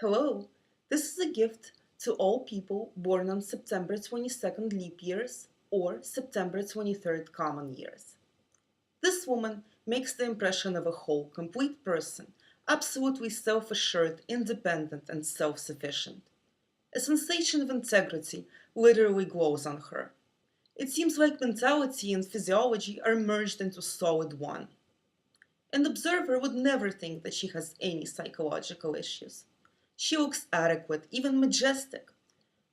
Hello, this is a gift to all people born on September 22nd leap years or September 23rd common years. This woman makes the impression of a whole, complete person, absolutely self-assured, independent, and self-sufficient. A sensation of integrity literally glows on her. It seems like mentality and physiology are merged into solid one. An observer would never think that she has any psychological issues. She looks adequate, even majestic.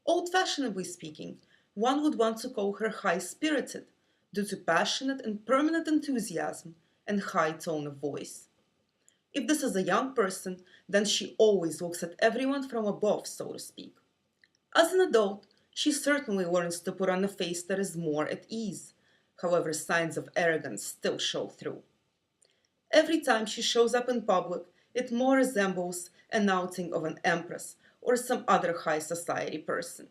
Old-fashionedly speaking, one would want to call her high-spirited, due to passionate and permanent enthusiasm and high tone of voice. If this is a young person, then she always looks at everyone from above, so to speak. As an adult, she certainly learns to put on a face that is more at ease. However, signs of arrogance still show through. Every time she shows up in public, it more resembles an outing of an empress or some other high society person.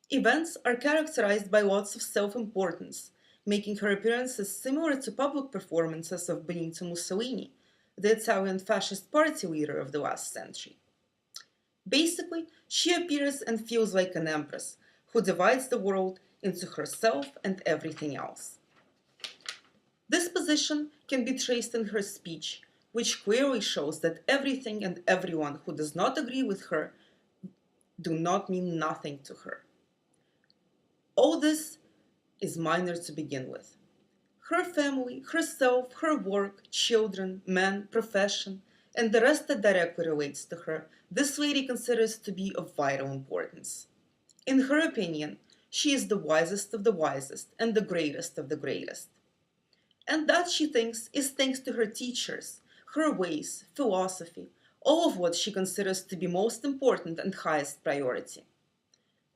Events are characterized by lots of self-importance, making her appearances similar to public performances of Benito Mussolini, the Italian fascist party leader of the last century. Basically, she appears and feels like an empress who divides the world into herself and everything else. This position can be traced in her speech, which clearly shows that everything and everyone who does not agree with her do not mean nothing to her. All this is minor to begin with. Her family, herself, her work, children, men, profession, and the rest that directly relates to her, this lady considers to be of vital importance. In her opinion, she is the wisest of the wisest and the greatest of the greatest. And that, she thinks, is thanks to her teachers, her ways, philosophy, all of what she considers to be most important and highest priority.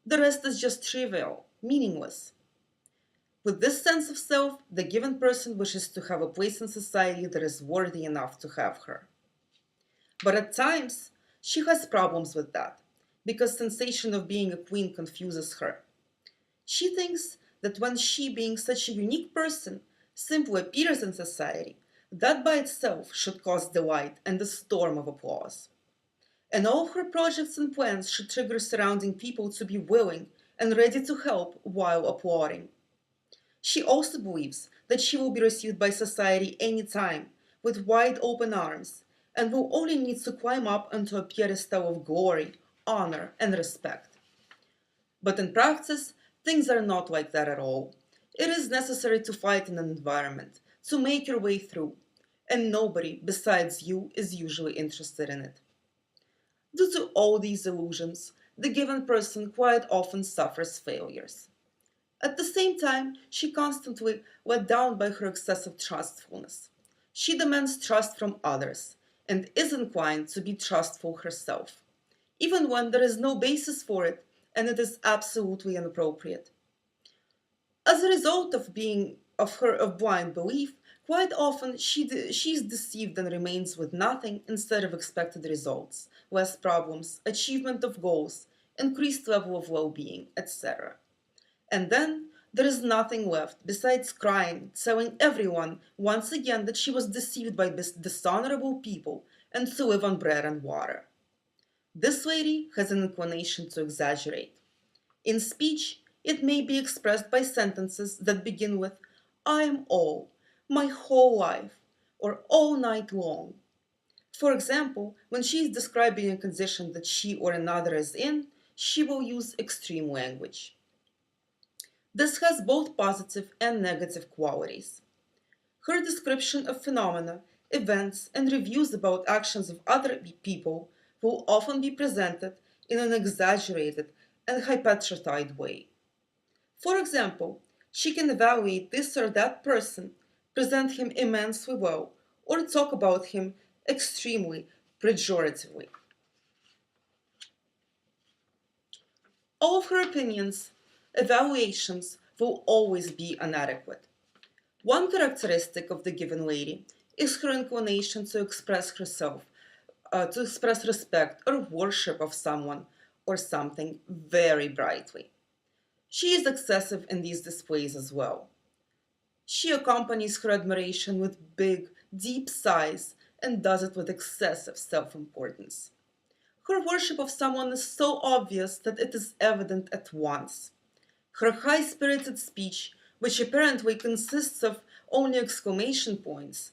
The rest is just trivial, meaningless. With this sense of self, the given person wishes to have a place in society that is worthy enough to have her. But at times, she has problems with that, because sensation of being a queen confuses her. She thinks that when she, being such a unique person, simply appears in society, that by itself should cause delight and a storm of applause. And all her projects and plans should trigger surrounding people to be willing and ready to help while applauding. She also believes that she will be received by society any time, with wide open arms, and will only need to climb up onto a pedestal of glory, honor, and respect. But in practice, things are not like that at all. It is necessary to fight in an environment, to make your way through, and nobody besides you is usually interested in it. Due to all these illusions, the given person quite often suffers failures. At the same time, she constantly let down by her excessive trustfulness. She demands trust from others and is inclined to be trustful herself, even when there is no basis for it and it is absolutely inappropriate. As a result of blind belief, quite often she is deceived and remains with nothing instead of expected results, less problems, achievement of goals, increased level of well-being, etc. And then there is nothing left besides crying, telling everyone once again that she was deceived by dishonorable people and to live on bread and water. This lady has an inclination to exaggerate. In speech, it may be expressed by sentences that begin with, I am all, my whole life, or all night long. For example, when she is describing a condition that she or another is in, she will use extreme language. This has both positive and negative qualities. Her description of phenomena, events, and reviews about actions of other people will often be presented in an exaggerated and hypertrophied way. For example, she can evaluate this or that person, present him immensely well, or talk about him extremely pejoratively. All of her opinions, evaluations will always be inadequate. One characteristic of the given lady is her inclination to express herself, to express respect or worship of someone or something very brightly. She is excessive in these displays as well. She accompanies her admiration with big, deep sighs and does it with excessive self-importance. Her worship of someone is so obvious that it is evident at once. Her high-spirited speech, which apparently consists of only exclamation points,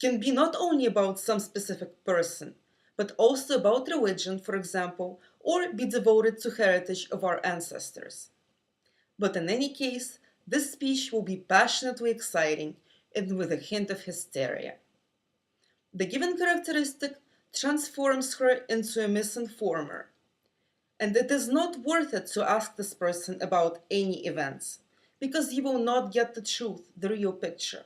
can be not only about some specific person, but also about religion, for example, or be devoted to heritage of our ancestors. But in any case, this speech will be passionately exciting and with a hint of hysteria. The given characteristic transforms her into a misinformer, and it is not worth it to ask this person about any events, because you will not get the truth, the real picture.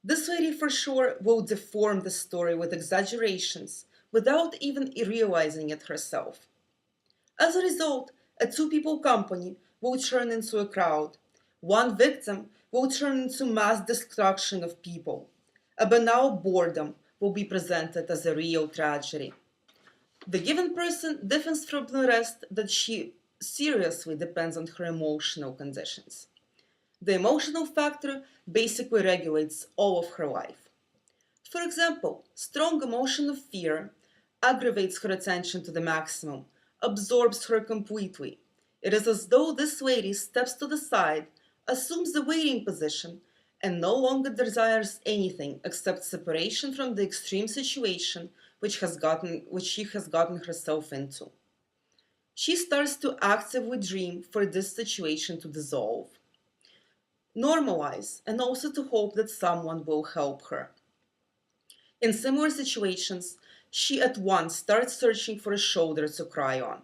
This lady for sure will deform the story with exaggerations without even realizing it herself. As a result, a two-people company will turn into a crowd. One victim will turn into mass destruction of people. A banal boredom will be presented as a real tragedy. The given person differs from the rest that she seriously depends on her emotional conditions. The emotional factor basically regulates all of her life. For example, strong emotion of fear aggravates her attention to the maximum, absorbs her completely. It is as though this lady steps to the side, assumes the waiting position, and no longer desires anything except separation from the extreme situation which she has gotten herself into. She starts to actively dream for this situation to dissolve, normalize, and also to hope that someone will help her. In similar situations, she at once starts searching for a shoulder to cry on.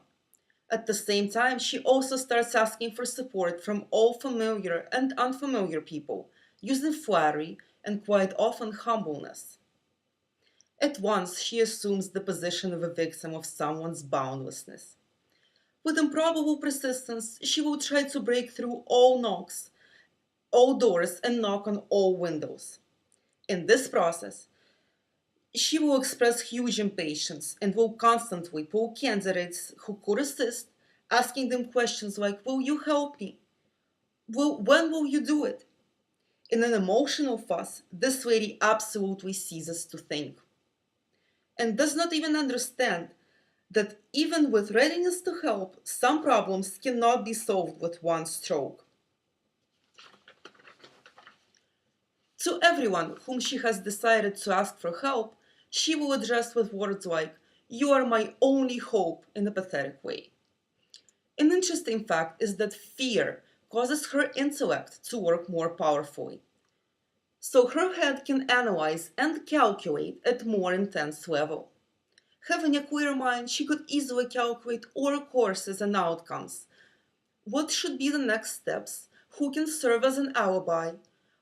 At the same time, she also starts asking for support from all familiar and unfamiliar people, using flattery and quite often humbleness. At once, she assumes the position of a victim of someone's boundlessness. With improbable persistence, she will try to break through all doors, and knock on all windows. In this process, she will express huge impatience and will constantly pull candidates who could assist, asking them questions like, "Will you help me? When will you do it?" In an emotional fuss, this lady absolutely ceases to think and does not even understand that even with readiness to help, some problems cannot be solved with one stroke. To everyone whom she has decided to ask for help, she will address with words like, "You are my only hope," in a pathetic way. An interesting fact is that fear causes her intellect to work more powerfully. So her head can analyze and calculate at more intense level. Having a clear mind, she could easily calculate all courses and outcomes. What should be the next steps? Who can serve as an alibi?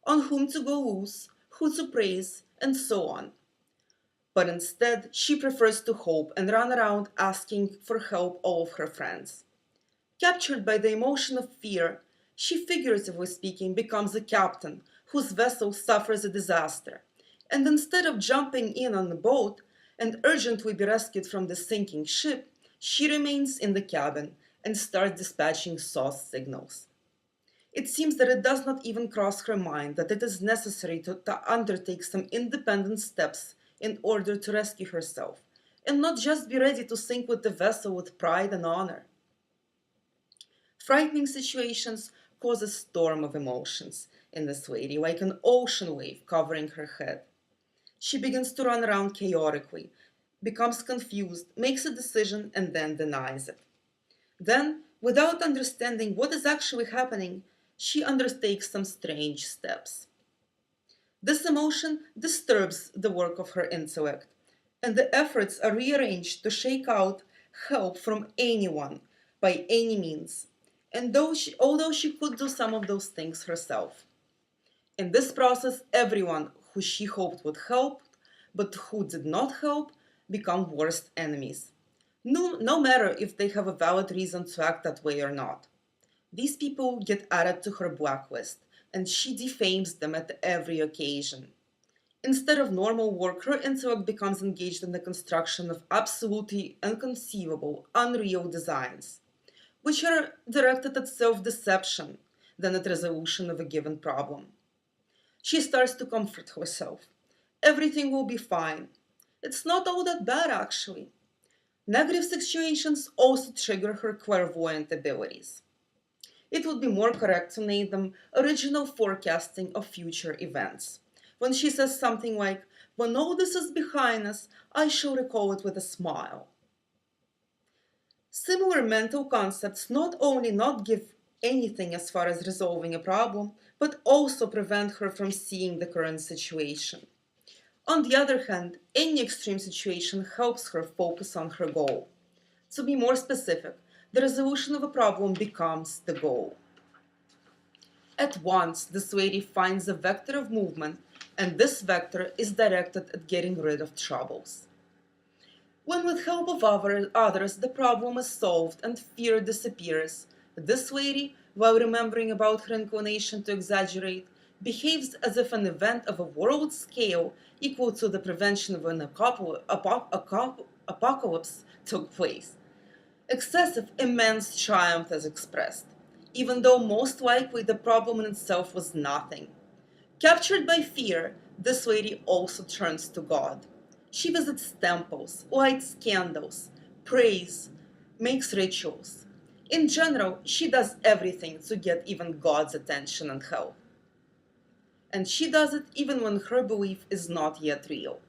On whom to go loose? Who to praise? And so on. But instead, she prefers to hope and run around asking for help all of her friends. Captured by the emotion of fear, she, figuratively speaking, becomes a captain whose vessel suffers a disaster. And instead of jumping in on the boat and urgently be rescued from the sinking ship, she remains in the cabin and starts dispatching SOS signals. It seems that it does not even cross her mind that it is necessary to undertake some independent steps in order to rescue herself, and not just be ready to sink with the vessel with pride and honor. Frightening situations cause a storm of emotions in this lady, like an ocean wave covering her head. She begins to run around chaotically, becomes confused, makes a decision, and then denies it. Then, without understanding what is actually happening, she undertakes some strange steps. This emotion disturbs the work of her intellect, and the efforts are rearranged to shake out help from anyone by any means, and although she could do some of those things herself. In this process, everyone who she hoped would help, but who did not help, become worst enemies. No matter if they have a valid reason to act that way or not. These people get added to her blacklist, and she defames them at every occasion. Instead of normal work, her intellect becomes engaged in the construction of absolutely inconceivable, unreal designs, which are directed at self-deception than at resolution of a given problem. She starts to comfort herself. Everything will be fine. It's not all that bad, actually. Negative situations also trigger her clairvoyant abilities. It would be more correct to name them original forecasting of future events. When she says something like, "When all this is behind us, I shall recall it with a smile." Similar mental concepts not only not give anything as far as resolving a problem, but also prevent her from seeing the current situation. On the other hand, any extreme situation helps her focus on her goal. To be more specific, the resolution of a problem becomes the goal. At once, this lady finds a vector of movement, and this vector is directed at getting rid of troubles. When with help of others the problem is solved and fear disappears, this lady, while remembering about her inclination to exaggerate, behaves as if an event of a world scale equal to the prevention of an apocalypse took place. Excessive, immense triumph is expressed, even though most likely the problem in itself was nothing. Captured by fear, this lady also turns to God. She visits temples, lights candles, prays, makes rituals. In general, she does everything to get even God's attention and help. And she does it even when her belief is not yet real.